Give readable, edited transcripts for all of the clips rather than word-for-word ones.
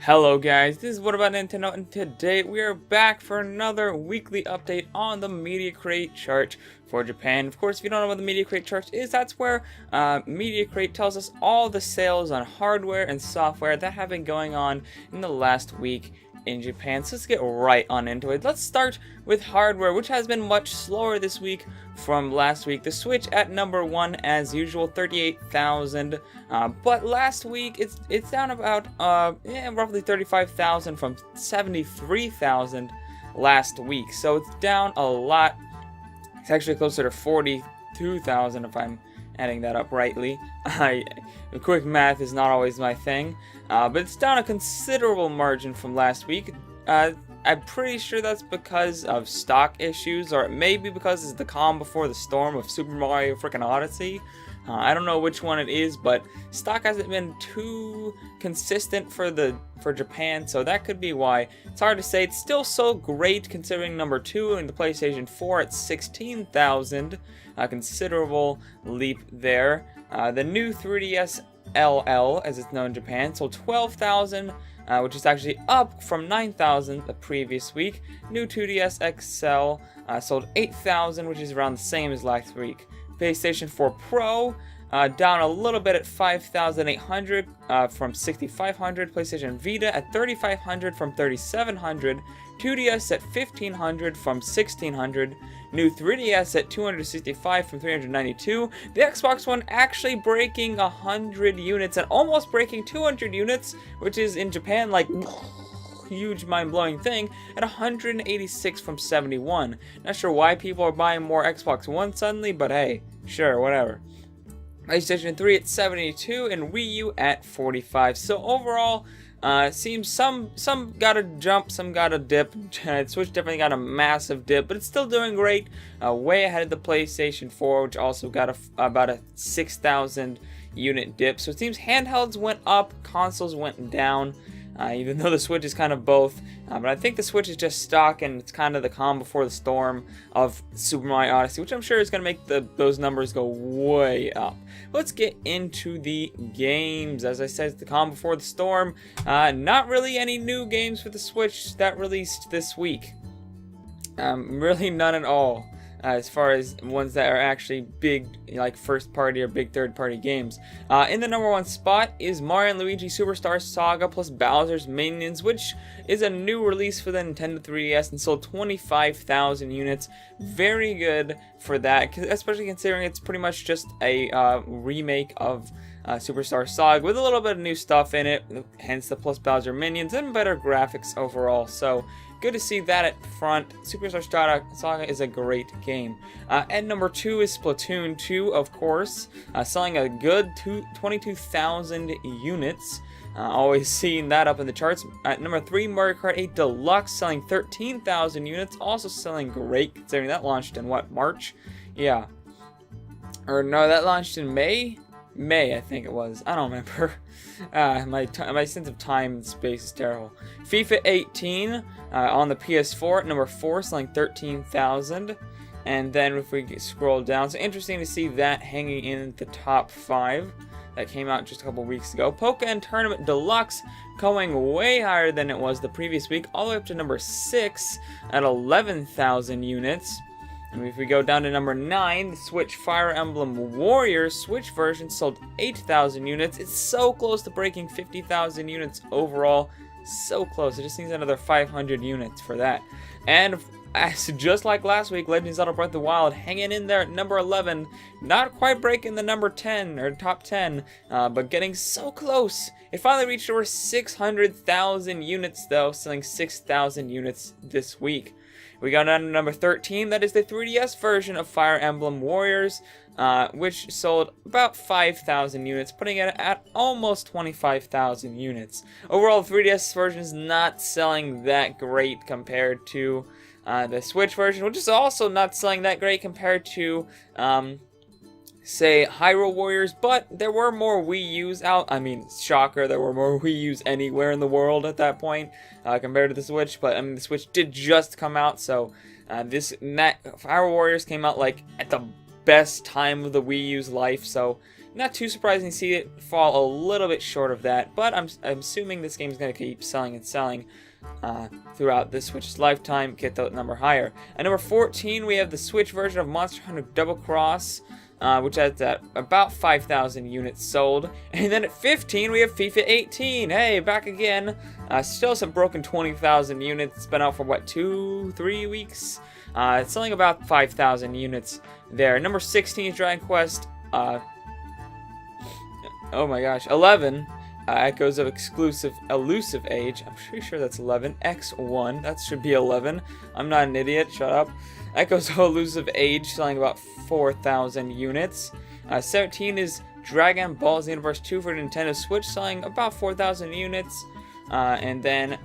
Hello guys, this is What About Nintendo, and today we are back for another weekly update on the Media Crate chart for Japan. Of course, if you don't know what the Media Crate chart is, that's where Media Crate tells us all the sales on hardware and software that have been going on in the last week in Japan. So let's get right on into it. Let's start with hardware, which has been much slower this week from last week. The Switch at number 1 as usual, 38,000. But last week it's down about roughly 35,000 from 73,000 last week. So it's down a lot. It's actually closer to 42,000 if I'm adding that up rightly. Quick math is not always my thing, but it's down a considerable margin from last week. I'm pretty sure that's because of stock issues, or maybe because it's the calm before the storm of Super Mario freaking Odyssey. I don't know which one it is, but stock hasn't been too consistent for Japan, so that could be why. It's hard to say. It's still so great considering number 2 in the PlayStation 4 at 16,000. A considerable leap there. The new 3DS LL, as it's known in Japan, sold 12,000, which is actually up from 9,000 the previous week. New 2DS XL sold 8,000, which is around the same as last week. PlayStation 4 Pro down a little bit at 5,800 from 6,500. PlayStation Vita at 3,500 from 3,700. 2DS at 1,500 from 1,600. New 3DS at 265 from 392. The Xbox One actually breaking 100 units and almost breaking 200 units, which is in Japan like huge mind-blowing thing, at 186 from 71. Not sure why people are buying more Xbox One suddenly, but hey, sure, whatever. PlayStation 3 at 72 and Wii U at 45. So overall, seems some got a jump, some got a dip. Switch definitely got a massive dip, but it's still doing great. Way ahead of the PlayStation 4, which also got about a 6,000 unit dip. So it seems handhelds went up, consoles went down. Even though the Switch is kind of both. But I think the Switch is just stock, and it's kind of the calm before the storm of Super Mario Odyssey, which I'm sure is going to make those numbers go way up. Let's get into the games. As I said, it's the calm before the storm. Not really any new games for the Switch that released this week. Really none at all. As far as ones that are actually big, like first party or big third party games. In the number 1 spot is Mario & Luigi Superstar Saga plus Bowser's Minions, which is a new release for the Nintendo 3DS and sold 25,000 units. Very good for that, especially considering it's pretty much just a remake of Superstar Saga with a little bit of new stuff in it, hence the plus Bowser Minions and better graphics overall. So good to see that at front. Superstar Saga is a great game. At number 2 is Splatoon 2, of course, selling a good 22,000 units. Always seeing that up in the charts. At number 3, Mario Kart 8 Deluxe, selling 13,000 units. Also selling great, considering that launched in what, March? Yeah. Or no, that launched in May? May, I think it was. I don't remember. My sense of time and space is terrible. FIFA 18 on the PS4 at number 4, selling 13,000. And then if we scroll down, so interesting to see that hanging in the top 5. That came out just a couple weeks ago. Pokémon Tournament Deluxe going way higher than it was the previous week, all the way up to number 6 at 11,000 units. And if we go down to number 9, the Switch Fire Emblem Warriors Switch version sold 8,000 units. It's so close to breaking 50,000 units overall. So close. It just needs another 500 units for that. And just like last week, Legend of Zelda Breath of the Wild hanging in there at number 11. Not quite breaking the number 10 or top 10, but getting so close. It finally reached over 600,000 units though, selling 6,000 units this week. We got down to number 13, that is the 3DS version of Fire Emblem Warriors, which sold about 5,000 units, putting it at almost 25,000 units. Overall, the 3DS version is not selling that great compared to the Switch version, which is also not selling that great compared to, say, Hyrule Warriors, but there were more Wii U's out. I mean, shocker, there were more Wii U's anywhere in the world at that point compared to the Switch, but I mean, the Switch did just come out, so Hyrule Warriors came out like at the best time of the Wii U's life, so not too surprising to see it fall a little bit short of that, but I'm assuming this game is going to keep selling and selling throughout the Switch's lifetime, get the number higher. At number 14, we have the Switch version of Monster Hunter Double Cross, which has about 5,000 units sold. And then at 15, we have FIFA 18. Hey, back again. Still some broken 20,000 units. It's been out for, what, 2-3 weeks? It's selling about 5,000 units there. Number 16 is Dragon Quest, oh my gosh, 11. Echoes of Elusive Age. I'm pretty sure that's 11. X1. That should be 11. I'm not an idiot. Shut up. Echoes of Elusive Age selling about 4,000 units. 17 is Dragon Ball Z Universe 2 for Nintendo Switch, selling about 4,000 units. And then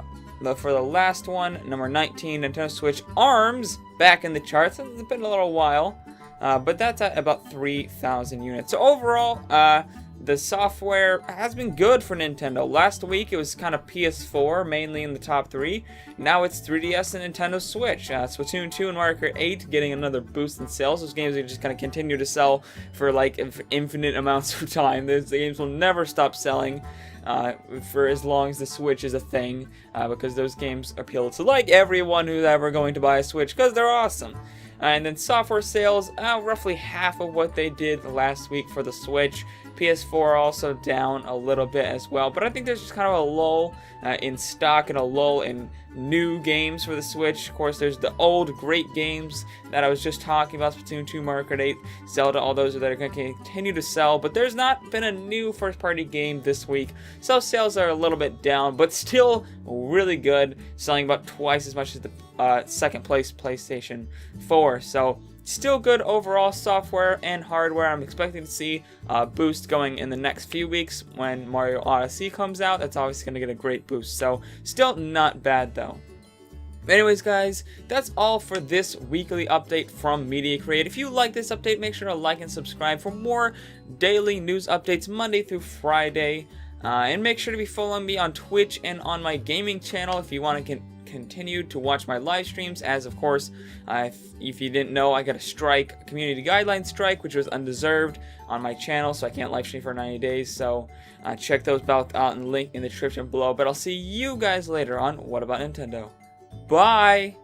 for the last one, number 19, Nintendo Switch ARMS, back in the charts. It's been a little while, but that's at about 3,000 units. So overall, the software has been good for Nintendo. Last week it was kind of PS4 mainly in the top 3. Now it's 3DS and Nintendo Switch. Splatoon 2 and Mario Kart 8 getting another boost in sales. Those games are just going to continue to sell for like infinite amounts of time. Those games will never stop selling for as long as the Switch is a thing, because those games appeal to like everyone who's ever going to buy a Switch because they're awesome. And then software sales, roughly half of what they did last week for the Switch. PS4 also down a little bit as well, but I think there's just kind of a lull in stock and a lull in new games for the Switch. Of course, there's the old great games that I was just talking about, Splatoon 2, Mario Kart 8, Zelda, all those that are going to continue to sell, but there's not been a new first-party game this week, so sales are a little bit down, but still really good, selling about twice as much as the second place PlayStation 4, so still good overall software and hardware. I'm expecting to see a boost going in the next few weeks when Mario Odyssey comes out. That's obviously going to get a great boost. So still not bad though. Anyways guys, that's all for this weekly update from Media Create. If you like this update, make sure to like and subscribe for more daily news updates Monday through Friday. And make sure to be following me on Twitch and on my gaming channel if you want to continue to watch my live streams, as of course, if you didn't know, I got a strike, a community guideline strike, which was undeserved on my channel, so I can't live stream for 90 days, so check those out in the link in the description below. But I'll see you guys later on What About Nintendo. Bye!